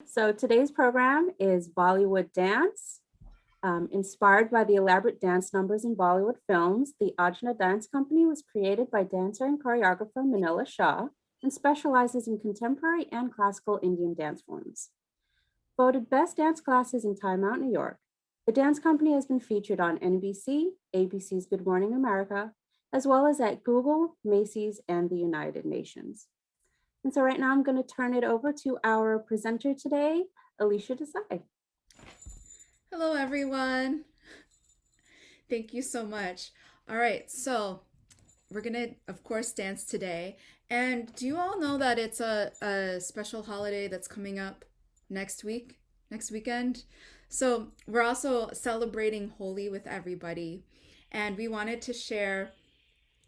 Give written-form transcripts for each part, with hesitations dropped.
So today's program is Bollywood Dance. Inspired by the elaborate dance numbers in Bollywood films, the Ajna Dance Company was created by dancer and choreographer Minila Shah and specializes in contemporary and classical Indian dance forms. Voted best dance classes in TimeOut New York, the dance company has been featured on NBC, ABC's Good Morning America, as well as at Google, Macy's, and the United Nations. And so right now I'm going to turn it over to our presenter today, Alisha Desai. Hello, everyone. Thank you so much. All right, so we're gonna, of course, dance today. And do you all know that it's a special holiday that's coming up next week, next weekend? So we're also celebrating Holi with everybody. And we wanted to share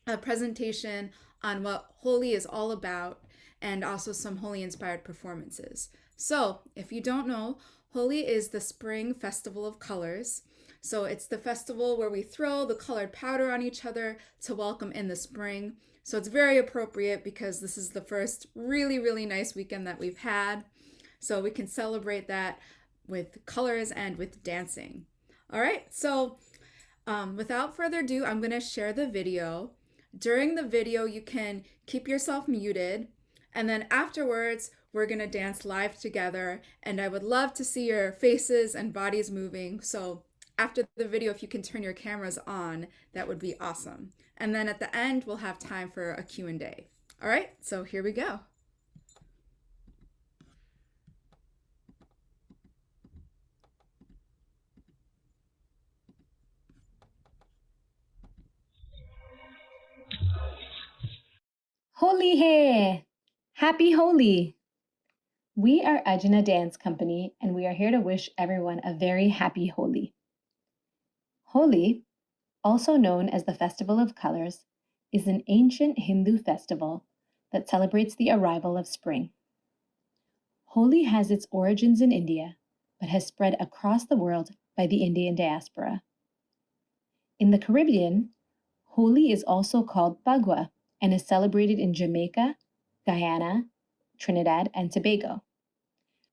a presentation on what Holi is all about and also some Holi inspired performances. So, if you don't know, Holi is the spring festival of colors. So, it's the festival where we throw the colored powder on each other to welcome in the spring. So, it's very appropriate because this is the first really, really nice weekend that we've had. So, we can celebrate that with colors and with dancing. All right, so without further ado, I'm going to share the video. During the video, you can keep yourself muted, and then afterwards, we're gonna dance live together, and I would love to see your faces and bodies moving. So after the video, if you can turn your cameras on, that would be awesome. And then at the end, we'll have time for a Q&A. All right, so here we go. Holi hai! Happy Holi! We are Ajna Dance Company and we are here to wish everyone a very happy Holi. Holi, also known as the Festival of Colors, is an ancient Hindu festival that celebrates the arrival of spring. Holi has its origins in India, but has spread across the world by the Indian diaspora. In the Caribbean, Holi is also called Bagua and is celebrated in Jamaica, Guyana, Trinidad, and Tobago.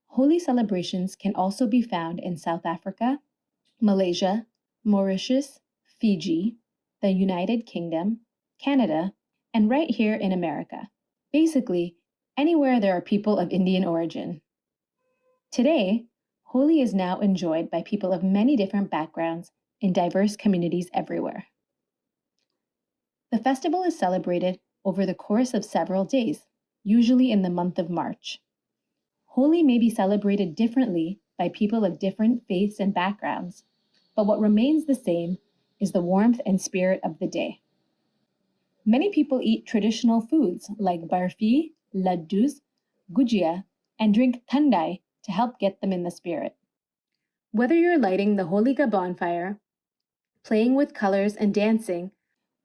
Holi celebrations can also be found in South Africa, Malaysia, Mauritius, Fiji, the United Kingdom, Canada, and right here in America. Basically, anywhere there are people of Indian origin. Today, Holi is now enjoyed by people of many different backgrounds in diverse communities everywhere. The festival is celebrated over the course of several days, usually in the month of March. Holi may be celebrated differently by people of different faiths and backgrounds, but what remains the same is the warmth and spirit of the day. Many people eat traditional foods like barfi, laddus, gujia, and drink thandai to help get them in the spirit. Whether you're lighting the Holika bonfire, playing with colors and dancing,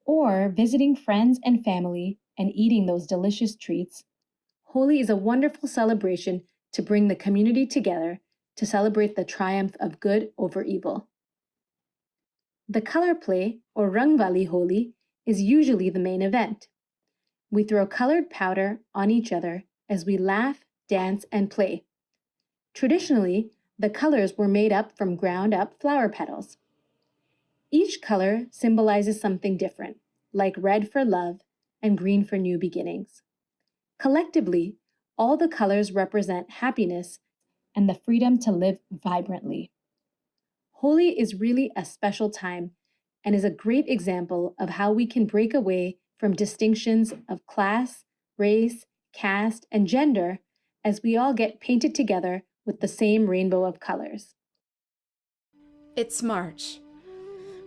or visiting friends and family and eating those delicious treats, Holi is a wonderful celebration to bring the community together to celebrate the triumph of good over evil. The color play, or Rangvali Holi, is usually the main event. We throw colored powder on each other as we laugh, dance, and play. Traditionally, the colors were made up from ground-up flower petals. Each color symbolizes something different, like red for love and green for new beginnings. Collectively, all the colors represent happiness and the freedom to live vibrantly. Holi is really a special time and is a great example of how we can break away from distinctions of class, race, caste, and gender as we all get painted together with the same rainbow of colors. It's March.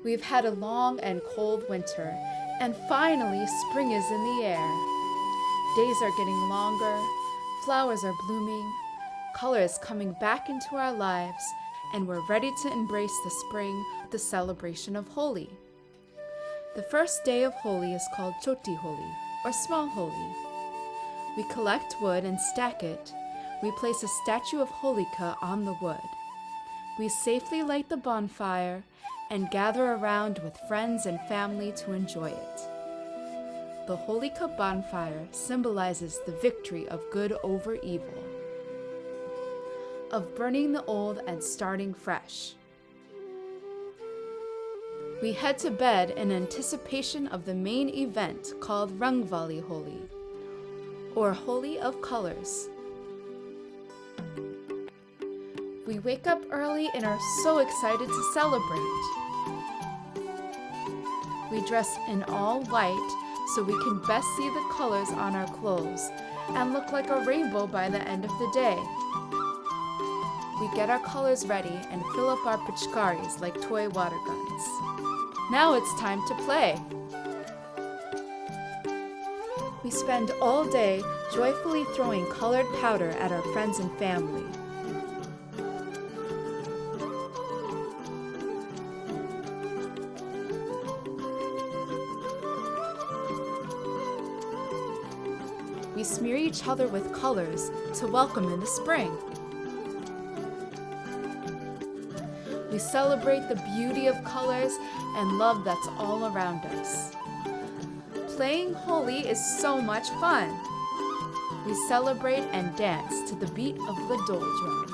We've had a long and cold winter, and finally spring is in the air. Days are getting longer, flowers are blooming, color is coming back into our lives, and we're ready to embrace the spring, the celebration of Holi. The first day of Holi is called Choti Holi, or Small Holi. We collect wood and stack it. We place a statue of Holika on the wood. We safely light the bonfire and gather around with friends and family to enjoy it. The Holika bonfire symbolizes the victory of good over evil. of burning the old and starting fresh. We head to bed in anticipation of the main event called Rangvali Holi, or Holi of Colors. We wake up early and are so excited to celebrate. We dress in all white so we can best see the colors on our clothes and look like a rainbow by the end of the day. We get our colors ready and fill up our pichkaris like toy water guns. Now it's time to play. We spend all day joyfully throwing colored powder at our friends and family. We smear each other with colors to welcome in the spring. We celebrate the beauty of colors and love that's all around us. Playing Holi is so much fun. We celebrate and dance to the beat of the dole drum.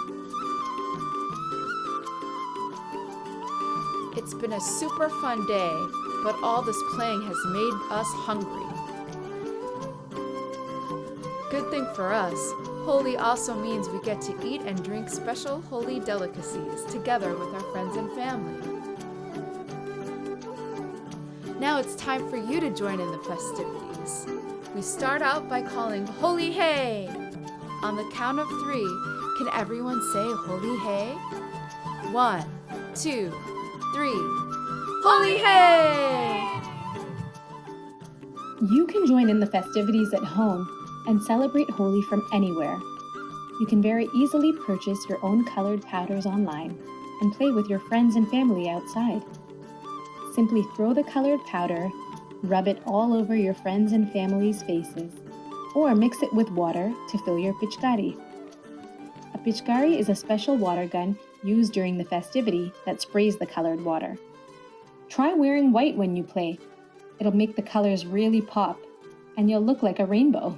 It's been a super fun day, but all this playing has made us hungry. Good thing for us, Holi also means we get to eat and drink special Holi delicacies together with our friends and family. Now it's time for you to join in the festivities. We start out by calling Holi Hey! On the count of 3, can everyone say Holi Hey? 1, 2, 3. Holi Hey! You can join in the festivities at home and celebrate Holi from anywhere. You can very easily purchase your own colored powders online and play with your friends and family outside. Simply throw the colored powder, rub it all over your friends and family's faces, or mix it with water to fill your pichkari. A pichkari is a special water gun used during the festivity that sprays the colored water. Try wearing white when you play. It'll make the colors really pop, and you'll look like a rainbow.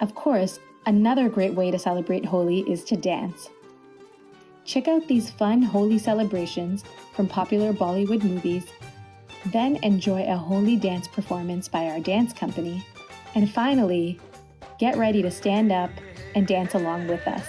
Of course, another great way to celebrate Holi is to dance. Check out these fun Holi celebrations from popular Bollywood movies, then enjoy a Holi dance performance by our dance company, and finally, get ready to stand up and dance along with us.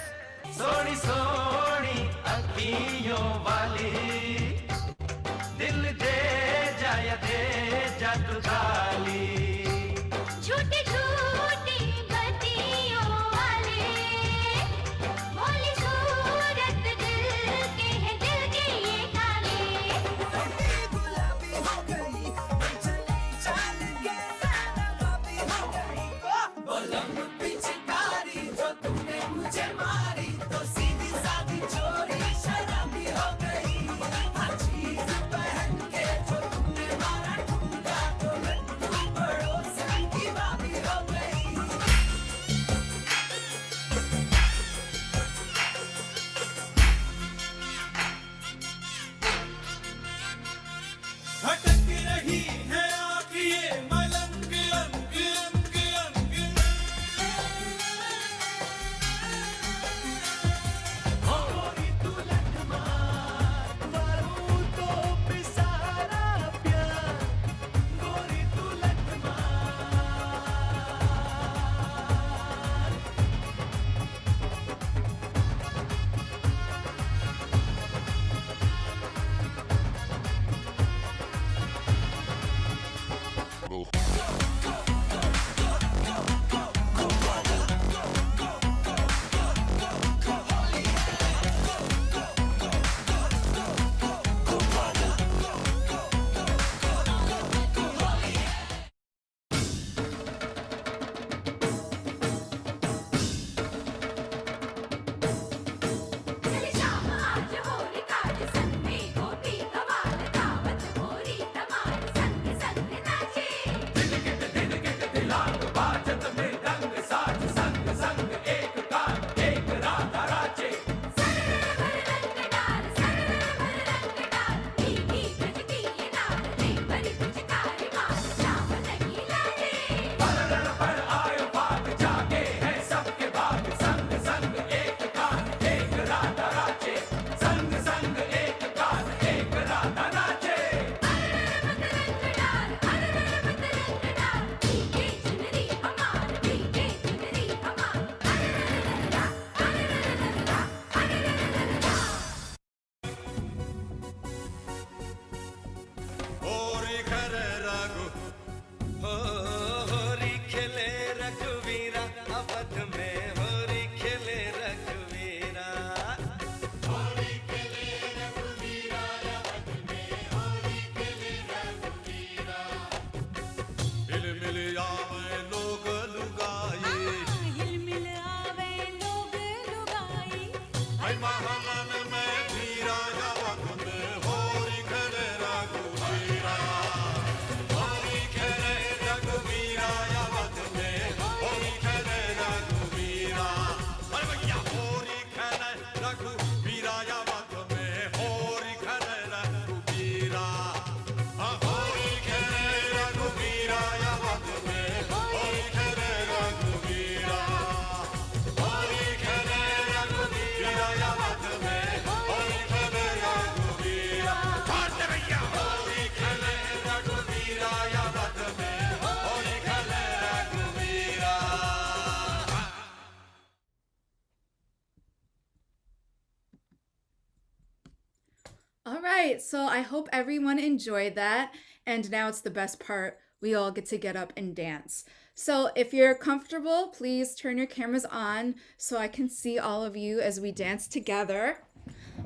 All right, so I hope everyone enjoyed that. And now it's the best part. We all get to get up and dance. So if you're comfortable, please turn your cameras on so I can see all of you as we dance together.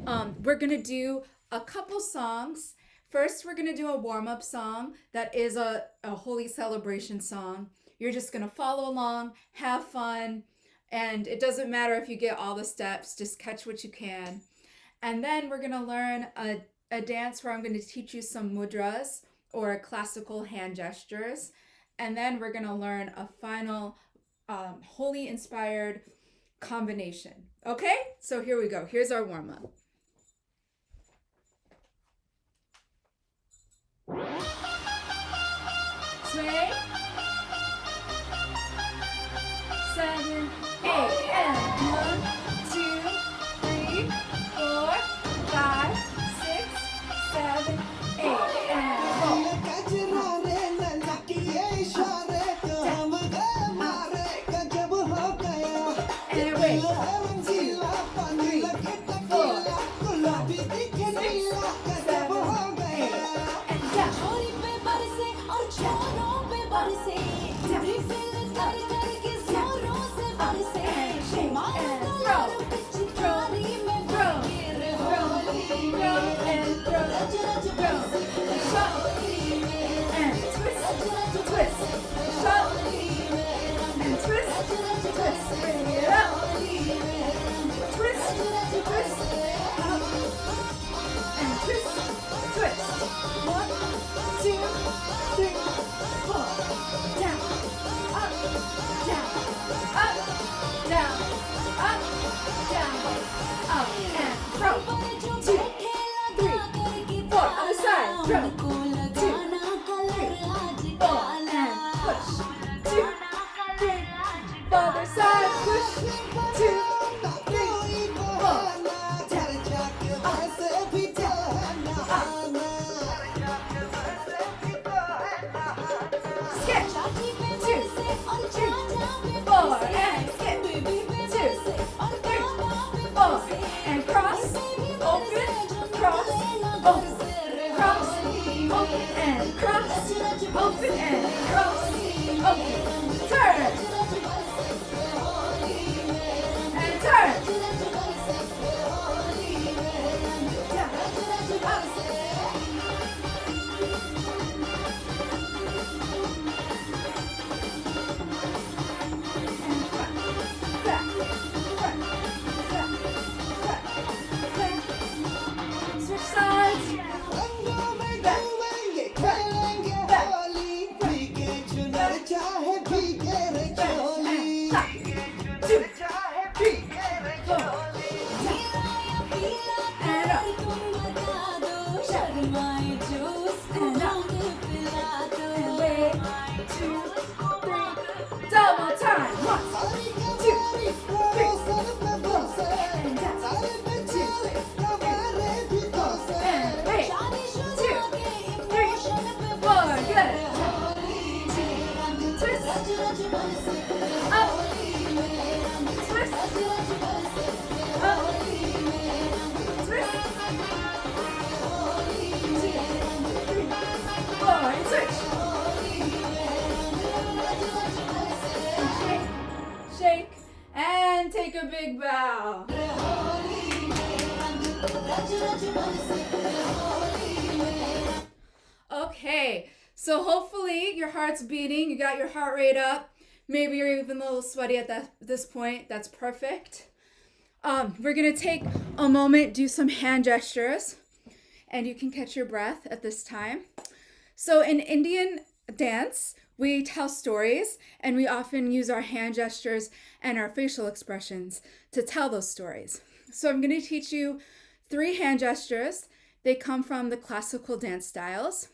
We're going to do a couple songs. First, we're going to do a warm-up song that is a holy celebration song. You're just going to follow along, have fun, and it doesn't matter if you get all the steps, just catch what you can. And then we're going to learn a dance where I'm going to teach you some mudras or classical hand gestures. And then we're going to learn a final holy inspired combination. Okay, so here we go. Here's our warm-up. Sway. 7, 8, and 1, 2, 3, 4, 5, 6, 7, 8, and 4. And wait. 2, 3, 4, 6, 7, 8, and down. Shake and take a big bow. Okay, so hopefully your heart's beating, you got your heart rate up. Maybe you're even a little sweaty at this point. That's perfect. We're gonna take a moment, do some hand gestures, and you can catch your breath at this time. So in Indian dance, we tell stories and we often use our hand gestures and our facial expressions to tell those stories. So I'm going to teach you 3 hand gestures. They come from the classical dance styles.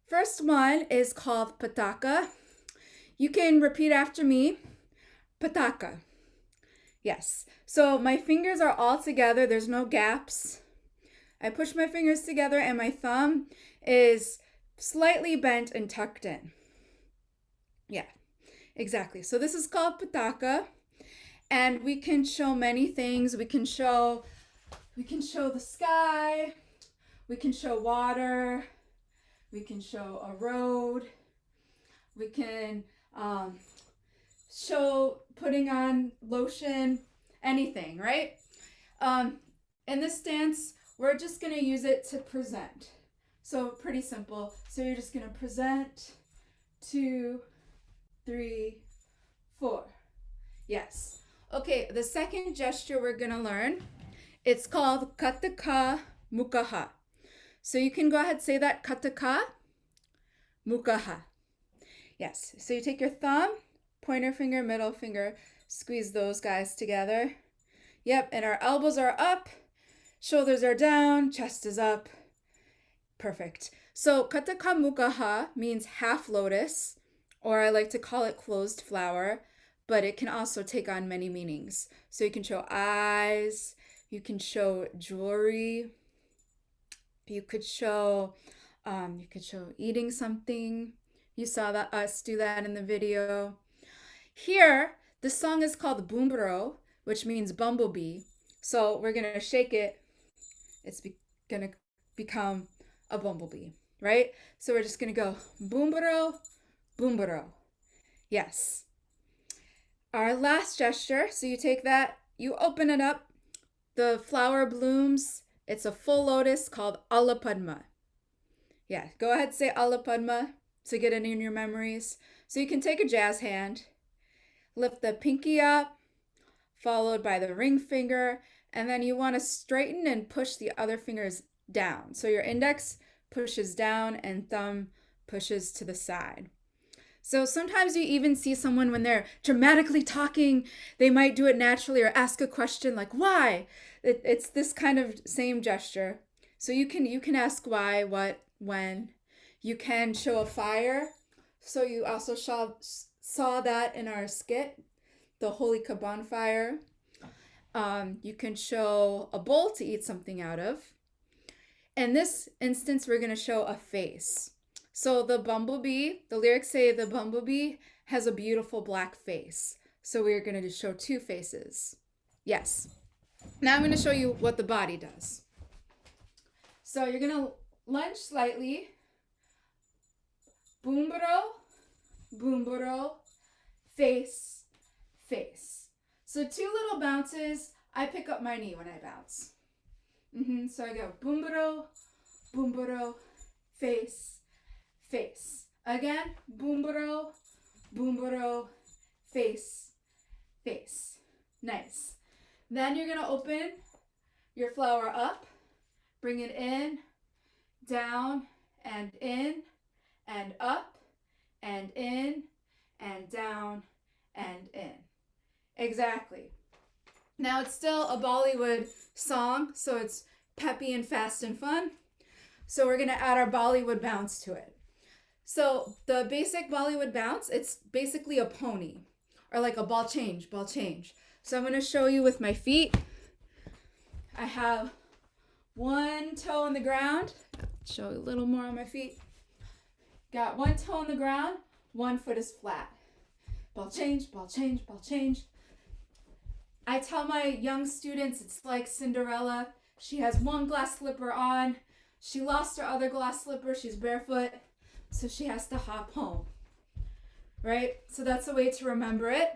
First one is called pataka. You can repeat after me. Pataka. Yes. So my fingers are all together. There's no gaps. I push my fingers together and my thumb is slightly bent and tucked in. Yeah, exactly. So this is called pataka, and we can show many things. We can show the sky, we can show water, we can show a road, we can show putting on lotion, anything, right? In this dance, we're just gonna use it to present. So pretty simple. So you're just gonna present 2, 3, 4. Yes. Okay, the second gesture we're gonna learn, it's called kataka mukaha. So you can go ahead and say that, kataka mukaha. Yes. So you take your thumb, pointer finger, middle finger, squeeze those guys together. Yep, and our elbows are up, shoulders are down, chest is up. Perfect. So kataka mukaha means half lotus, or I like to call it closed flower, but it can also take on many meanings. So you can show eyes, you can show jewelry, you could show eating something. You saw that us do that in the video. Here, the song is called Boombaro, which means bumblebee. So we're gonna shake it. It's gonna become a bumblebee, right? So we're just gonna go boombaro, boombaro. Yes. Our last gesture, so you take that, you open it up, the flower blooms. It's a full lotus called Alapadma. Yeah, go ahead and say Alapadma to get it in your memories. So you can take a jazz hand, lift the pinky up, followed by the ring finger, and then you want to straighten and push the other fingers down. So your index pushes down and thumb pushes to the side. So sometimes you even see someone when they're dramatically talking, they might do it naturally or ask a question like, why? It's this kind of same gesture. So you can ask why, what, when. You can show a fire. So you also saw that in our skit, the Holy Kaban fire. You can show a bowl to eat something out of. In this instance, we're going to show a face. So the bumblebee, the lyrics say the bumblebee has a beautiful black face. So we're going to show 2 faces. Yes. Now I'm going to show you what the body does. So you're going to lunge slightly. Boombaro, boombaro, face, face. So 2 little bounces. I pick up my knee when I bounce. So I go boombaro, boombaro, face, face. Again, boombaro, boombaro, face, face. Nice. Then you're going to open your flower up, bring it in, down, and in, and up, and in, and down, and in. Exactly. Now it's still a Bollywood song, so it's peppy and fast and fun. So we're going to add our Bollywood bounce to it. So the basic Bollywood bounce, it's basically a pony or like a ball change, ball change. So I'm going to show you with my feet. I have 1 toe on the ground. Show you a little more on my feet. Got 1 toe on the ground, 1 foot is flat. Ball change, ball change, ball change. I tell my young students it's like Cinderella. She has 1 glass slipper on. She lost her other glass slipper. She's barefoot, so she has to hop home. Right? So that's a way to remember it.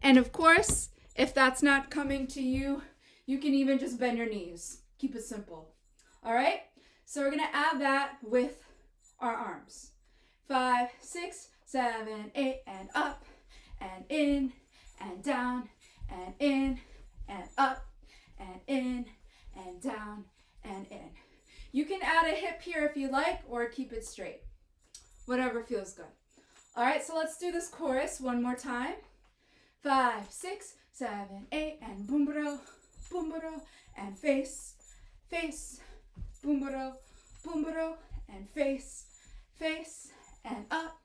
And of course, if that's not coming to you, you can even just bend your knees. Keep it simple. All right? So we're going to add that with our arms. 5, 6, 7, 8, and up, and in, and down, and in, and up and in and down and in. You can add a hip here if you like, or keep it straight. Whatever feels good. All right, so let's do this chorus one more time. 5, 6, 7, 8, and boombaro, and face, face, boombaro, and face, face, and up,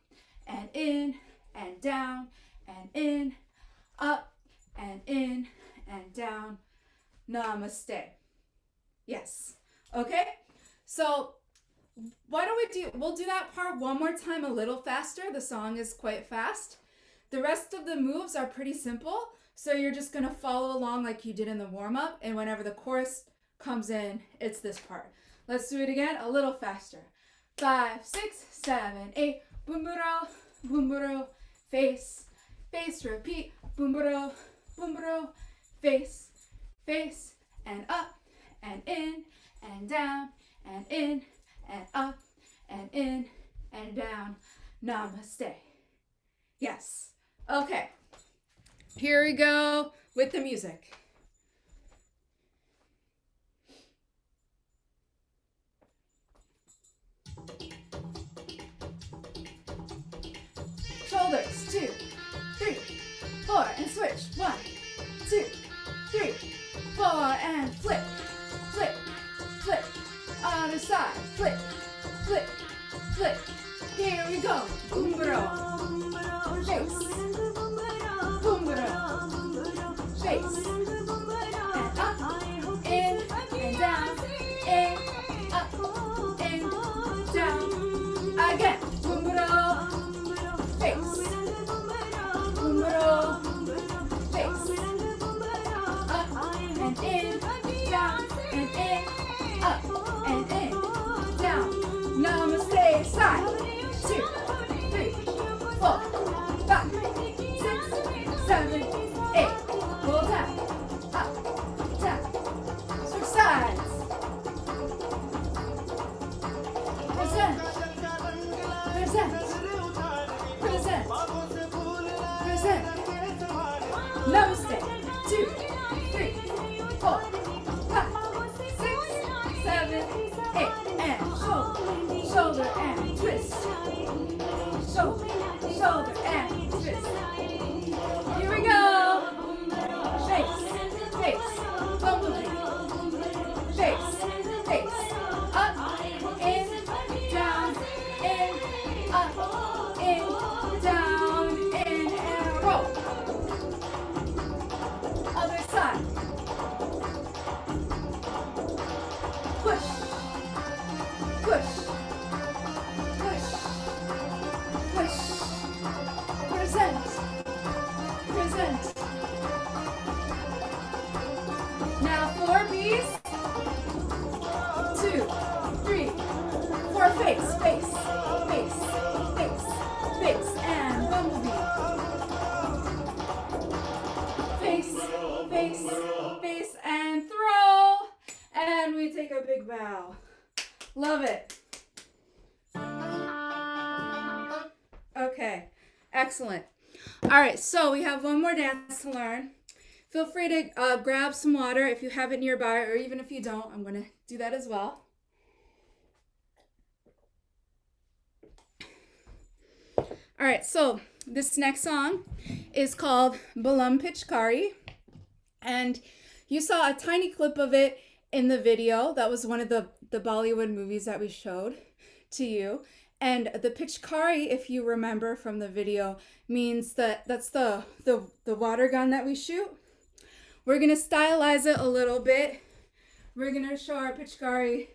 and in, and down, and in, up, and in, and down. Namaste. Yes. Okay? So why don't we'll do that part one more time a little faster. The song is quite fast. The rest of the moves are pretty simple. So you're just going to follow along like you did in the warm-up. And whenever the chorus comes in, it's this part. Let's do it again a little faster. 5, 6, 7, 8. Boombaro, face, face, repeat. Boombaro, face, face, and up, and in, and down, and in, and up, and in, and down. Namaste. Yes. Okay. Here we go with the music. Shoulders, 2, 3, 4, and switch. 1, 2, 3, 4, and flip, flip, flip. Other side, flip, flip, flip. Here we go. Boombaro, face, boombaro, face, and up, in, and down, in, up, in, down. Again, boombaro, face, boombaro, face, up, and in, down, and in, up, and in, down. Namaste, side. 2, 3, 4, 5, 6, 7, 8. Pull down, up, down. Switch sides. Present, present, present, present. Namaste. 2, 3, 4, 5, 6, 7, 8. And shoulder and twist. Shoulder, shoulder and twist. Here we go. Face, face, bumblebee. Face, face, up, in, down, in, up, in, down, in, and roll. Other side. Push, push, push, push. Present, present. Now 4 B's. 2, 3, 4. Face, face, face, face, face, and bumblebee. Face, face, face, and throw. And we take a big bow. Love it. Okay, excellent. All right, so we have one more dance to learn. Feel free to grab some water if you have it nearby, or even if you don't, I'm going to do that as well. All right, so this next song is called Balam Pichkari, and you saw a tiny clip of it in the video. That was one of the Bollywood movies that we showed to you. And the Pichkari, if you remember from the video, means that that's the water gun that we shoot. We're going to stylize it a little bit. We're going to show our Pichkari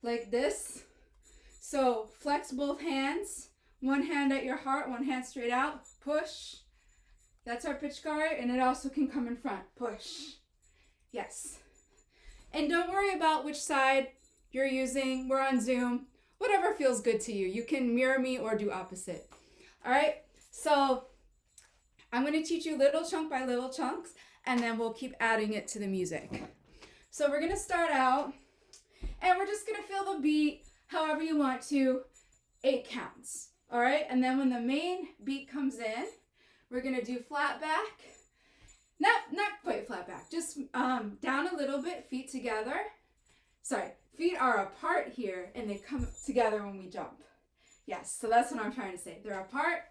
like this. So flex both hands. One hand at your heart, one hand straight out. Push. That's our Pichkari, and it also can come in front. Push. Yes. And don't worry about which side you're using. We're on Zoom. Whatever feels good to you. You can mirror me or do opposite. All right? So I'm going to teach you little chunk by little chunks, and then we'll keep adding it to the music. So we're going to start out, and we're just going to feel the beat however you want to, 8 counts. All right? And then when the main beat comes in, we're going to do flat back, not quite flat back, just down a little bit, feet together. Sorry, feet are apart here and they come together when we jump. Yes, so that's what I'm trying to say. They're apart,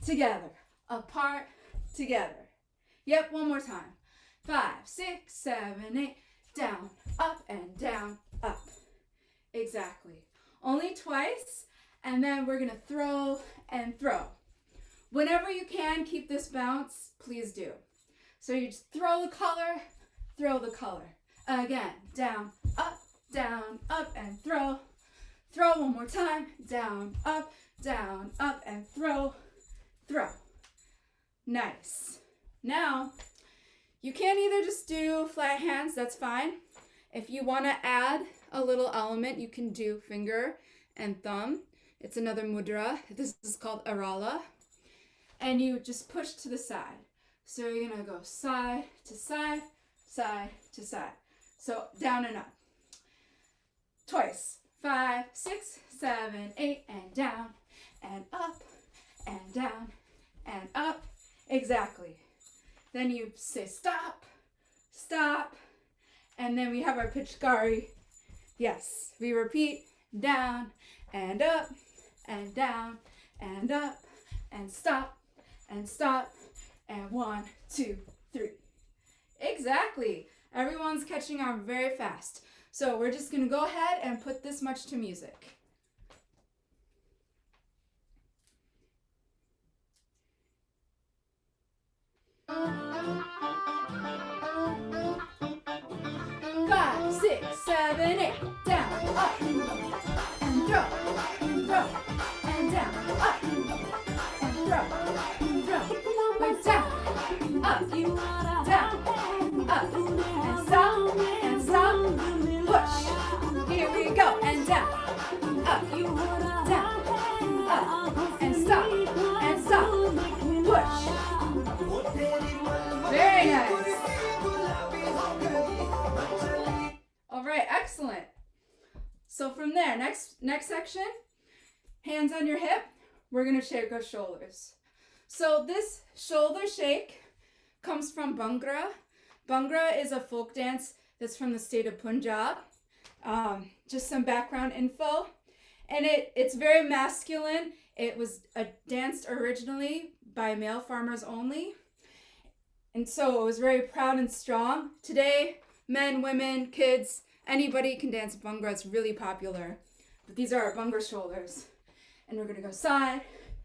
together, apart, together. Yep, one more time. 5, 6, 7, 8, down, up, and down, up. Exactly. Only twice, and then we're gonna throw and throw. Whenever you can, keep this bounce, please do. So you just throw the color. Again, down, up, and throw. Throw one more time, down, up, and throw. Nice. Now, you can either just do flat hands, that's fine. If you want to add a little element, you can do finger and thumb. It's another mudra. This is called Arala. And you just push to the side. So you're going to go side to side, side to side. So down and up. Twice. 5, 6, 7, 8, and down, and up, and down, and up. Exactly. Then you say stop, stop, and then we have our Pichkari. Yes, we repeat down, and up, and down, and up, and stop, and 1, 2, 3. Exactly. Everyone's catching on very fast. So we're just gonna go ahead and put this much to music. Five, 6, 7, 8, down, up, and throw, and down, up, and throw. We're down, up, down, up, and stop, push. Here we go, and down, up, down, up, and stop, push. Very nice. All right, excellent. So from there, next section, hands on your hip, we're gonna shake our shoulders. So this shoulder shake comes from Bhangra. Bhangra is a folk dance that's from the state of Punjab. Just some background info. And it's very masculine. It was danced originally by male farmers only. And so it was very proud and strong. Today, men, women, kids, anybody can dance Bhangra. It's really popular. But these are our Bhangra shoulders. And we're gonna go side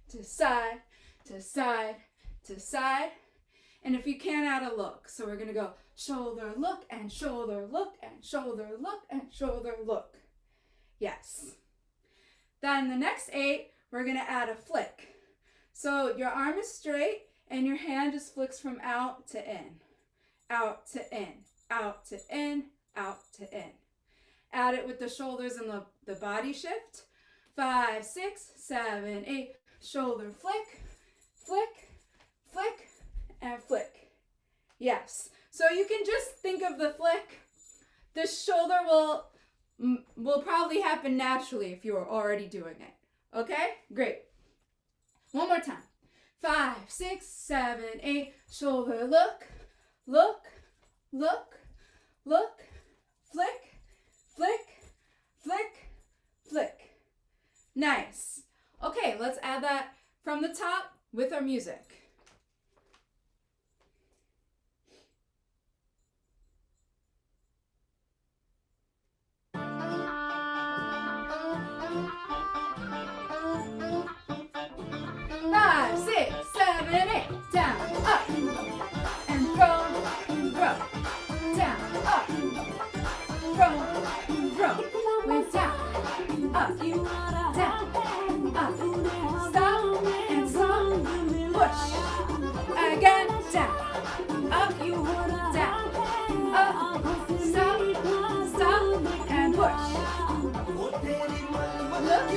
to side to side to side. And if you can, add a look. So we're gonna go shoulder look and shoulder look and shoulder look and shoulder look. Yes. Then the next 8, we're gonna add a flick. So your arm is straight and your hand just flicks from out to in, out to in, out to in, out to in. Add it with the shoulders and the body shift. 5, 6, 7, 8, shoulder flick, flick, flick, and flick. Yes. So you can just think of the flick. The shoulder will probably happen naturally if you were already doing it. Okay? Great. One more time. 5, 6, 7, 8, shoulder look, look, look, look, flick, flick, flick, flick. Nice. Okay, let's add that from the top with our music. Five, 6, 7, 8, down, up, and throw, down, up, throw, we're down, up, down, up, stop, and stop, push, again, down, up, down, up, stop, and push. Look,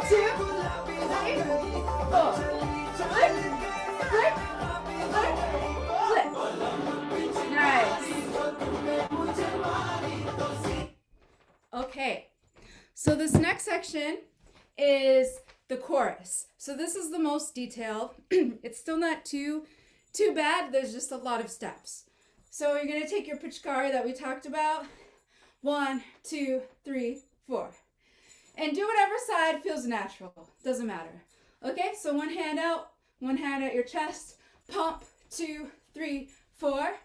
2, 3, 4. Flick, flick, flick, flick. Nice. Okay, so this next section is the chorus. So this is the most detailed. It's still not too Too bad, there's just a lot of steps. So you're gonna take your pichkari that we talked about. 1, 2, 3, 4. And do whatever side feels natural. Doesn't matter. Okay, so one hand at your chest. Pump, 2, 3, 4.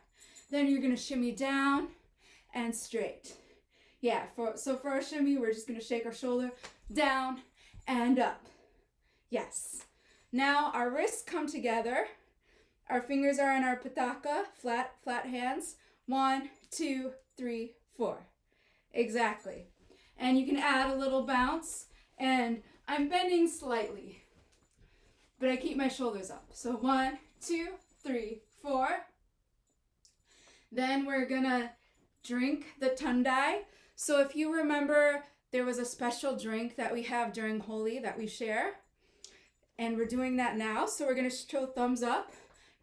Then you're gonna shimmy down and straight. Yeah, so for our shimmy, we're just gonna shake our shoulder down and up. Yes. Now our wrists come together. Our fingers are in our pataka, flat hands. 1, 2, 3, 4. Exactly. And you can add a little bounce, and I'm bending slightly, but I keep my shoulders up. So 1, 2, 3, 4. Then we're gonna drink the tandai. So if you remember, there was a special drink that we have during Holi that we share, and we're doing that now. So we're gonna show thumbs up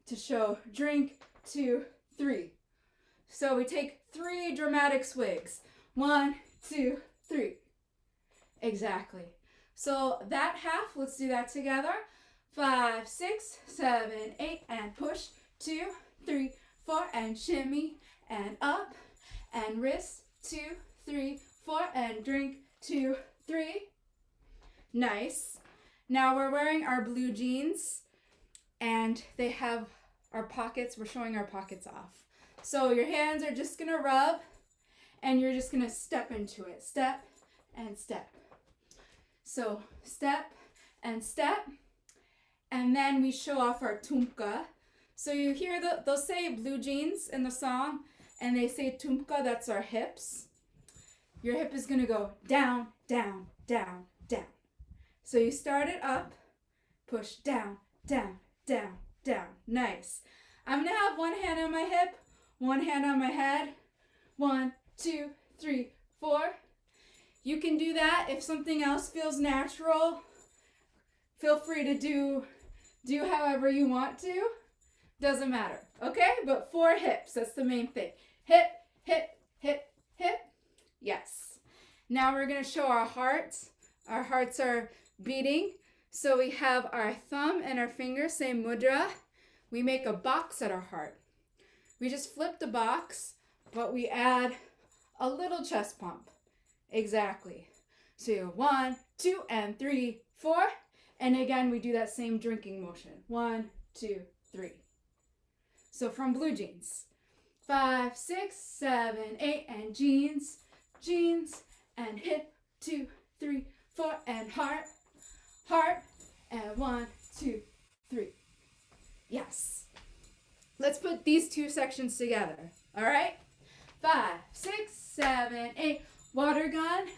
to show drink, 2, 3. So we take 3 dramatic swigs. 1, 2, 3. Exactly. So that half, let's do that together. 5, 6, 7, 8, and push. 2, 3, 4, and shimmy, and up, and wrist. 2, 3, 4, and drink. 2, 3. Nice. Now we're wearing our blue jeans, and they have our pockets. We're showing our pockets off. So your hands are just gonna rub, and you're just gonna step into it. Step and step. So step and step, and then we show off our tumka. So you hear they'll say blue jeans in the song, and they say tumka, that's our hips. Your hip is gonna go down, down, down, down. So you start it up, push down, down, down, down. Nice. I'm gonna have one hand on my hip, one hand on my head. 1, 2, 3, 4. You can do that if something else feels natural. Feel free to do however you want to. Doesn't matter, okay? But 4 hips, that's the main thing. Hip, hip, hip, hip. Yes. Now we're gonna show our hearts. Our hearts are beating. So we have our thumb and our finger, same mudra. We make a box at our heart. We just flip the box, but we add a little chest pump. Exactly. So 1, 2, and 3, 4. And again, we do that same drinking motion. 1, 2, 3. So from blue jeans. 5, 6, 7, 8, and jeans, jeans, and hip. 2, 3, 4, and heart, heart, and 1, 2, 3. Yes. Let's put these 2 sections together. All right? 5, 6, 7, 8. Water gun,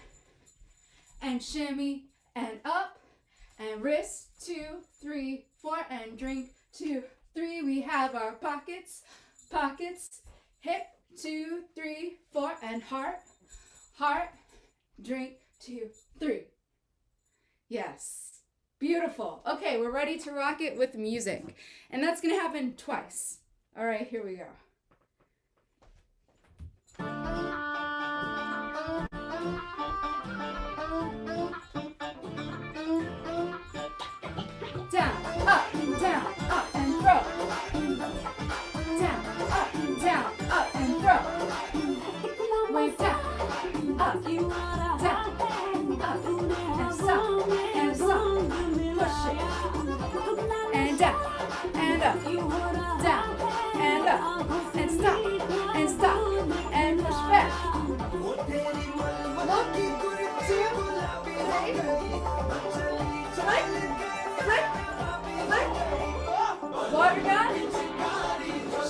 and shimmy, and up, and wrist. 2, 3, 4, and drink. 2, 3. We have our pockets, pockets, hip. 2, 3, 4, and heart, heart, drink. 2, 3. Yes. Beautiful. Okay, we're ready to rock it with music. And that's going to happen twice. All right, here we go. Down, up, and throw. Down, up, and throw. Wave down, up, down, up, and stop, push it. And down, and up, down, and up, and stop, and push back. 1, 2, 3. Flick, flick, flick. Water gun,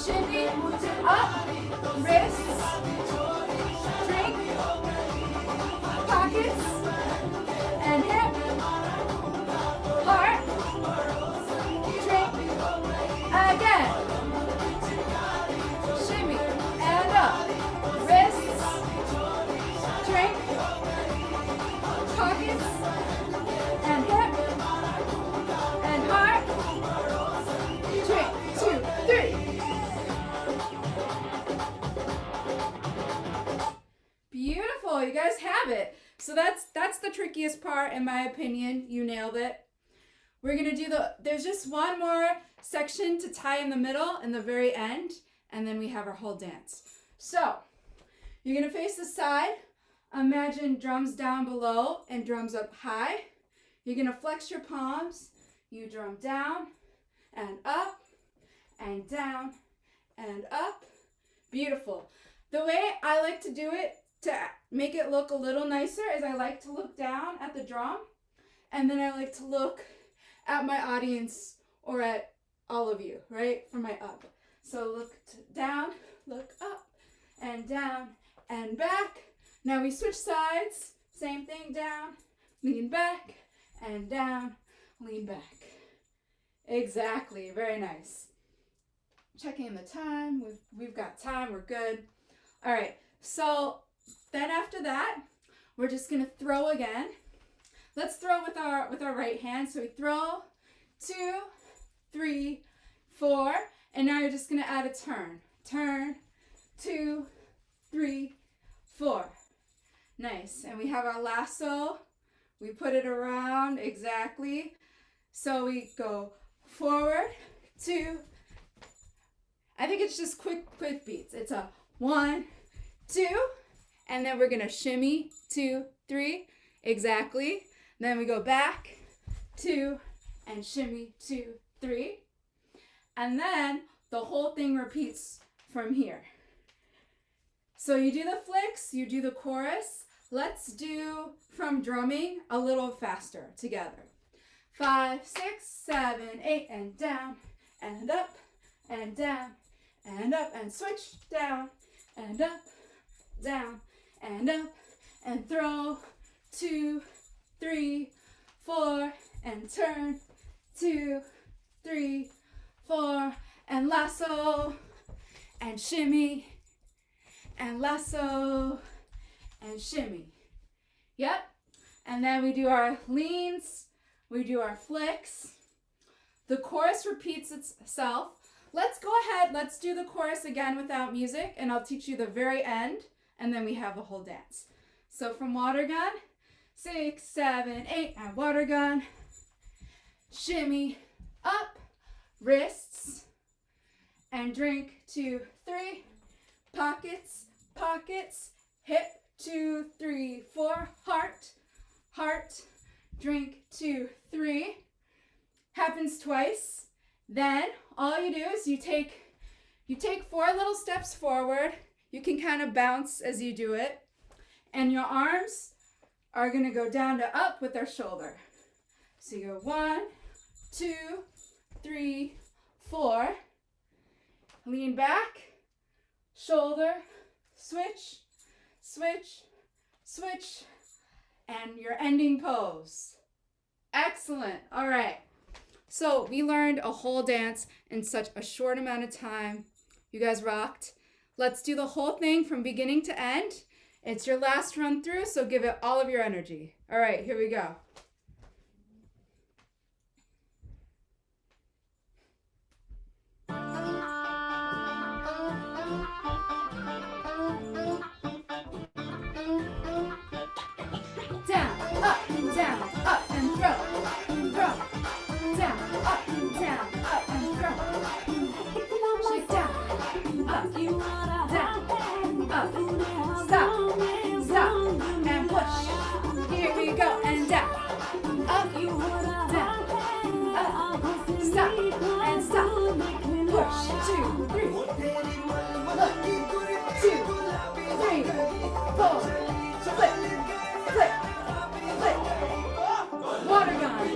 shimmy, up, wrists, drink, pockets, and hip, heart, drink, again. Shimmy, and up, wrists, drink, pockets, and hip, and heart, drink. 2, 3. Beautiful, you guys have it. So that's the trickiest part in my opinion. You nailed it. We're gonna do there's just one more section to tie in the middle and the very end, and then we have our whole dance. So, you're gonna face the side. Imagine drums down below and drums up high. You're gonna flex your palms. You drum down and up and down and up. Beautiful. The way I like to do it to make it look a little nicer is I like to look down at the drum, and then I like to look at my audience or at all of you, right, for my up. So look down, look up, and down, and back. Now we switch sides. Same thing, down, lean back, and down, lean back. Exactly, very nice. Checking the time. We've got time, we're good. All right, so then after that, we're just gonna throw again. Let's throw with our right hand. So we throw, 2, 3, 4, and now you're just gonna add a turn. Turn, 2, 3, 4. Nice. And we have our lasso. We put it around, exactly. So we go forward, 2. I think it's just quick beats. It's a 1, 2, and then we're gonna shimmy, 2, 3, exactly. Then we go back, 2, and shimmy, 2, 3. And then the whole thing repeats from here. So you do the flicks, you do the chorus. Let's do from drumming a little faster together. 5, 6, 7, 8, and down, and up, and down, and up, and switch, down, and up, down, and up, and throw, 2, 3, 4, and turn, 2, 3, 4, and lasso, and shimmy, and lasso, and shimmy. Yep. And then we do our leans, we do our flicks. The chorus repeats itself. Let's go ahead, let's do the chorus again without music, and I'll teach you the very end, and then we have the whole dance. So from water gun, 6, 7, 8, and water gun. Shimmy up, wrists, and drink, 2, 3, pockets, pockets, hip, 2, 3, 4, heart, heart, drink, 2, 3. Happens twice. Then all you do is you take 4 little steps forward. You can kind of bounce as you do it. And your arms are gonna go down to up with our shoulder. So you go 1, 2, 3, 4. Lean back, shoulder, switch, switch, switch, and your ending pose. Excellent. All right. So we learned a whole dance in such a short amount of time. You guys rocked. Let's do the whole thing from beginning to end. It's your last run through, so give it all of your energy. All right, here we go. Down, up and down, up and throw, throw. Down, up and down, up and throw. Shake down, up, down, up. Stop, stop, and push. Here we go, and down, up, down, up. Stop, and stop. Push, 2, 3. Look, 2, 3, 4. Flip, flip, flip. Water gun.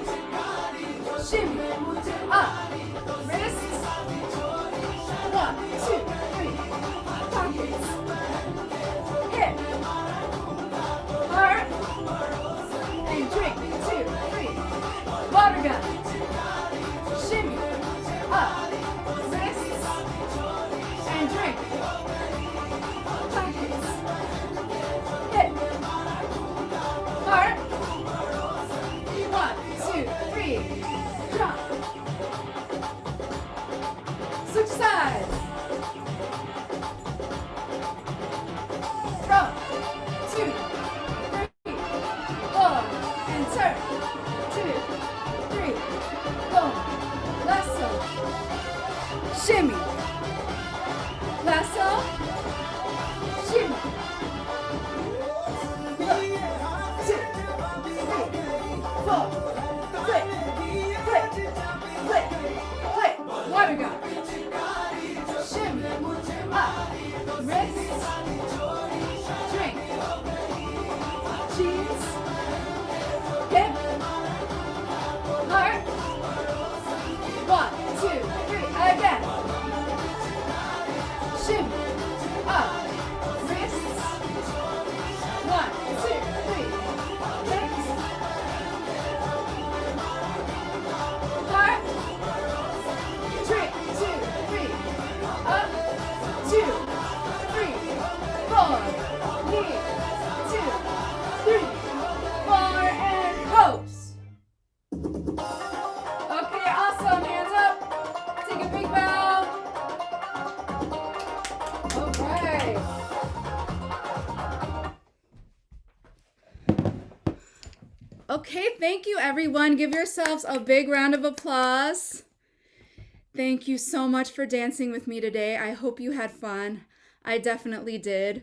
Shimmy, up, wrists. 1, 2, 3. Pockets. Hip. Heart. And drink. 2, 3. Water gun. Shimmy, up, wrists. And drink. Pockets. Hip. Heart. 1, 2, 3. Drop. Switch sides. Throw. 2, 3, 4, and turn. 2, 3. Lean. 2, 3, 4, and pose. Okay, awesome. Hands up. Take a big bow. All right. Okay, thank you everyone. Give yourselves a big round of applause. Thank you so much for dancing with me today. I hope you had fun. I definitely did.